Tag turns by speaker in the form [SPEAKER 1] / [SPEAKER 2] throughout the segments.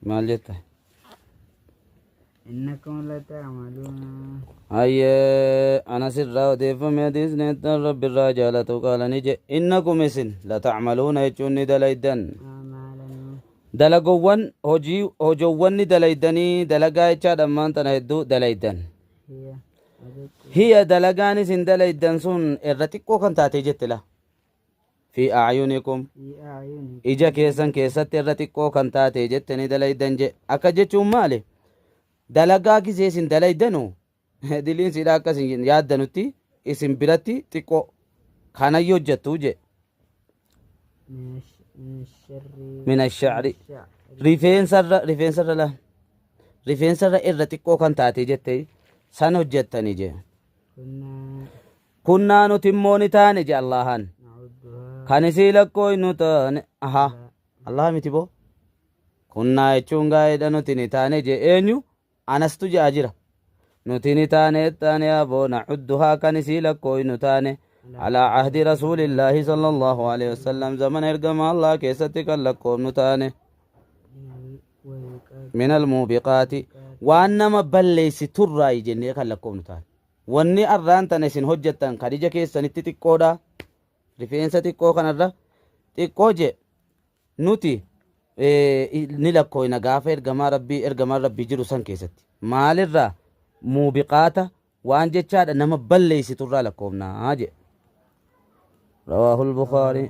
[SPEAKER 1] maal jetta
[SPEAKER 2] إنكم لتعملون
[SPEAKER 1] أنا سر وديفم يديس نتن رب الرجال قال نجي إنكم إسن لتعملون يجون دليدن
[SPEAKER 2] أعمالا
[SPEAKER 1] دلقوان هجوان دليدني دلقا يجاد أمان تنهدو دليدن
[SPEAKER 2] هي
[SPEAKER 1] هي دلقاني سن دليدن سن إرتقو كان تاتي جت له في أعينكم
[SPEAKER 2] في أعينكم
[SPEAKER 1] إجا كيسن كيست إرتقو كان تاتي جتني دليدن جي أكا جتشو مالي dalagaa gisee isin dalaydanu diliin siidha akkas hin yaaddanutti isin biratti xiqqoo kanayyo hojjettu je
[SPEAKER 2] من الشر
[SPEAKER 1] min ashacri
[SPEAKER 2] الشعر
[SPEAKER 1] rifeensarra irra xiqqoo kan taate jette san hojjettani je
[SPEAKER 2] كنا
[SPEAKER 1] kunnaa nuti immoo ni taane je allahan
[SPEAKER 2] نعدها
[SPEAKER 1] kan isii lakkoo nu taane aha allah miti bo kunnaa jechuun gaa'eedha nuti ni taane je eenyu anastu jea jira nuti ni taane taane aboo nacudduhaa kan isii lakkoo nu taane على عهد رسول الله صلى الله عليه وسلم زمن ارقم الله كيستك لكم نتاني من الموبقات وانما بليس تراي جني لكم نتاني واني اران تنسين حجتان خديجة كيسان تتكو دا رفين ستكو كان الرا تكو جي نوتي نلكو نغاف ارقم ربي جرسان كيست مال الرا موبقات وان جتشاد انما بليس ترا لكم ناجي رواه البخاري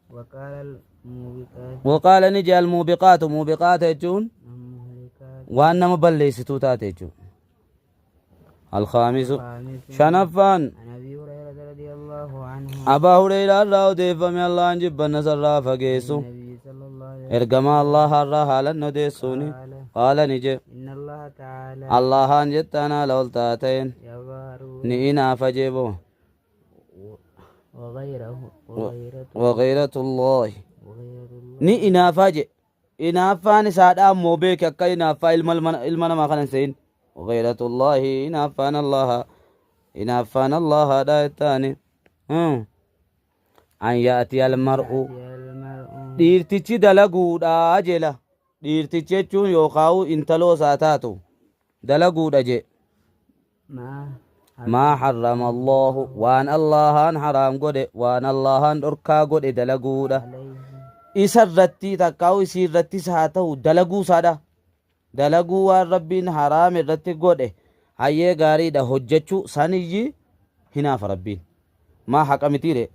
[SPEAKER 2] وقال الموبقات
[SPEAKER 1] وقال نجي الموبقات موبقات يجون
[SPEAKER 2] المهلكات
[SPEAKER 1] وأن مبليستو تاتيجون الخامس
[SPEAKER 2] خامس
[SPEAKER 1] شنفان
[SPEAKER 2] عن أبي هريرة رضي الله عنه
[SPEAKER 1] أبا هريرة الله ديفم الله نجيب النصر فقيسو
[SPEAKER 2] النبي صلى الله عليه وسلم
[SPEAKER 1] ارقما الله الرها لنديسوني قال نجي
[SPEAKER 2] إن الله تعالى
[SPEAKER 1] الله انجتنا لولتاتين
[SPEAKER 2] يغار
[SPEAKER 1] نئنا فجيبو
[SPEAKER 2] وغيره
[SPEAKER 1] وغيرة الله
[SPEAKER 2] وغير الله
[SPEAKER 1] ni inaafa je inaafaan isaadha ammoo beeke akka inaaffaa ilma namaa kanan seyin wagayratullaahi inaaffaan allahaadha jettaani an yaatiya almar'u
[SPEAKER 2] المرء
[SPEAKER 1] dhiirtichi dalaguudha jela dhiirtichi jechuun yookaawu intaloo isaa taatu dalaguudha je
[SPEAKER 2] ما
[SPEAKER 1] maa harrama allaahu waan allahaan haraam godhe waan allahaan dhorkaa godhe dalaguudha
[SPEAKER 2] عليه
[SPEAKER 1] isa irratti takkaawu isii irrattis haa ta'u dalaguu isaadha dalaguu waan rabbiin haraam irratti godhe hayyee gaariidha hojjechuu saniyyi hinaafa rabbiin maa haqa mitiire